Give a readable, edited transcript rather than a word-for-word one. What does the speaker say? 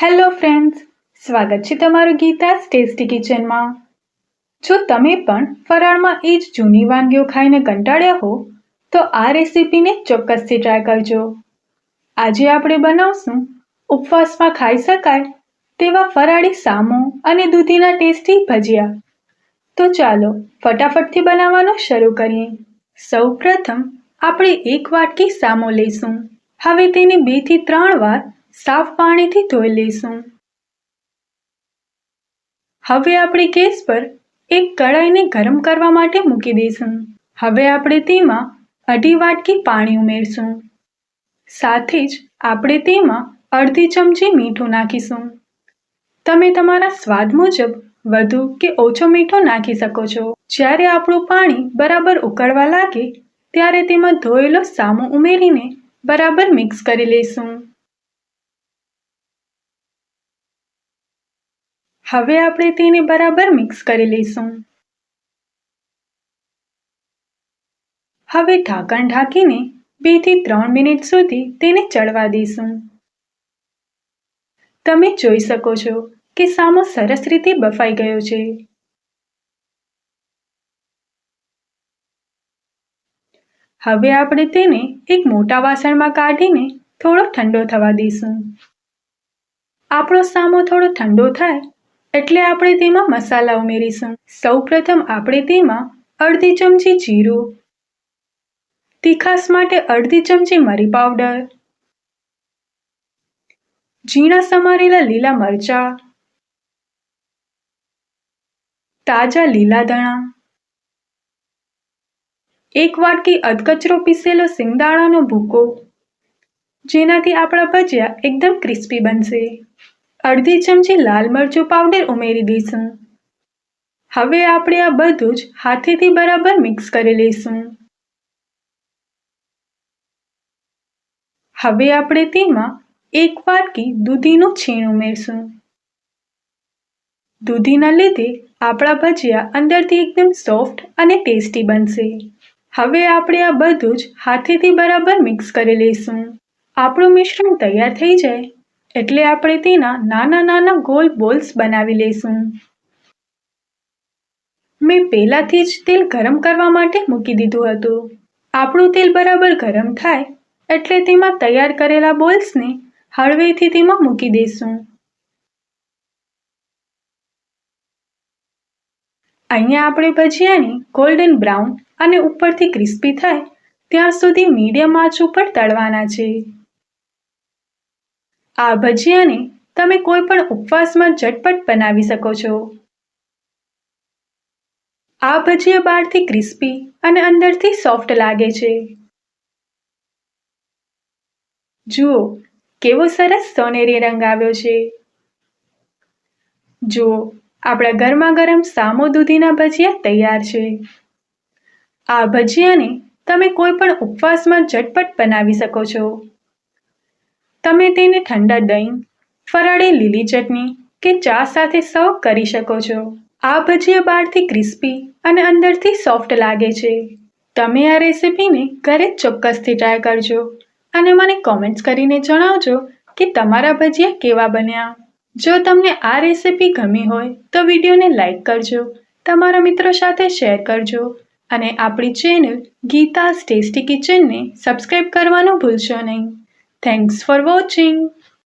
Hello friends, સ્વાગત છે તમારું ગીતાસ ટેસ્ટી કિચનમાં। જો તમે પણ ફરાળમાં એ જ જૂની વાનગીઓ ખાઈને કંટાળ્યા હો તો આ રેસીપીને ચોક્કસથી ટ્રાય કરજો। આજે આપણે બનાવશું ઉપવાસમાં ખાઈ શકાય તેવા ફરાળી સામો અને દૂધીના ટેસ્ટી ભજીયા। તો ચાલો ફટાફટથી બનાવવાનું શરૂ કરીએ। સૌપ્રથમ આપણે એક વાટકી સામો લઈશું। હવે તેને 2 થી 3 વાર સાફ પાણીથી ધોઈ લઈશું। હવે આપણે ગેસ પર એક કઢાઈને ગરમ કરવા માટે મૂકી દઈશું। હવે આપણે તેમાં 2.5 વાટકી પાણી ઉમેરશું। સાથે જ આપણે તેમાં અડધી ચમચી મીઠું નાખીશું। તમે તમારા સ્વાદ મુજબ વધુ કે ઓછો મીઠો નાખી શકો છો। જ્યારે આપણું પાણી બરાબર ઉકળવા લાગે ત્યારે તેમાં ધોયેલો સામો ઉમેરીને બરાબર મિક્સ કરી લઈશું। હવે આપણે તેને બરાબર મિક્સ કરી લઈશું। હવે ઢાંકણ ઢાંકીને 2 થી 3 મિનિટ સુધી તેને ચડવા દઈશું। તમે જોઈ શકો છો કે સામો સરસ રીતે બફાઈ ગયો છે। હવે આપણે તેને એક મોટા વાસણમાં કાઢીને થોડો ઠંડો થવા દઈશું। આપણો સામો થોડો ઠંડો થાય એટલે આપણે તેમાં મસાલા ઉમેરીશું। સૌપ્રથમ આપણે તેમાં અડધી ચમચી જીરું, તીખાસ માટે અડધી ચમચી મરી પાવડર, ઝીણા સમારેલા લીલા મરચાં, તાજા લીલા ધાણા, 1 વાટકી અધકચરો પીસેલો સિંગદાણાનો ભૂકો, જેનાથી આપણા ભજીયા એકદમ ક્રિસ્પી બનશે। અડધી ચમચી લાલ મરચું પાવડર ઉમેરી દઈશું। હવે આપણે આ બધું જ હાથેથી બરાબર મિક્સ કરી લઈશું। હવે આપણે તેમાં 1 વાટકી દૂધીનું છીણ ઉમેરશું। દૂધીના લીધે આપણા ભજીયા અંદરથી એકદમ સોફ્ટ અને ટેસ્ટી બનશે। હવે આપણે આ બધું જ હાથેથી બરાબર મિક્સ કરી લઈશું। આપણું મિશ્રણ તૈયાર થઈ જાય એટલે આપણે તેના નાના નાના ગોળ બોલ્સ બનાવી લઈશું। મેં પહેલાથી જ તેલ ગરમ કરવા માટે મૂકી દીધું હતું। આપણું તેલ બરાબર ગરમ થાય એટલે તેમાં તૈયાર કરેલા બોલ્સને હળવેથી તેમાં મૂકી દઈશું। અહીંયા આપણે ભજીયાને ગોલ્ડન બ્રાઉન અને ઉપરથી ક્રિસ્પી થાય ત્યાં સુધી મીડિયમ આંચ ઉપર તળવાના છે। આ ભજીયાને તમે કોઈ પણ ઉપવાસમાં ઝટપટ બનાવી શકો છો। આ ભજીયા બહારથી ક્રિસ્પી અને અંદરથી સોફ્ટ લાગે છે। જુઓ કેવો સરસ સોનેરી રંગ આવ્યો છે। જુઓ આપણા ગરમા ગરમ સામો દૂધીના ભજીયા તૈયાર છે। આ ભજીયાને તમે કોઈ પણ ઉપવાસમાં ઝટપટ બનાવી શકો છો। તમે તેને ઠંડા દહીં, ફરાળી લીલી ચટણી કે ચા સાથે સર્વ કરી શકો છો। આ ભજીયા બહારથી ક્રિસ્પી અને અંદરથી સોફ્ટ લાગે છે। તમે આ રેસીપીને ઘરે ચોક્કસથી ટ્રાય કરજો અને મને કોમેન્ટ્સ કરીને જણાવજો કે તમારા ભજીયા કેવા બન્યા। જો તમને આ રેસીપી ગમી હોય તો વિડીયોને લાઈક કરજો, તમારા મિત્રો સાથે શેર કરજો અને આપણી ચેનલ ગીતાસ ટેસ્ટી કિચનને સબસ્ક્રાઇબ કરવાનું ભૂલશો નહીં। Thanks for watching.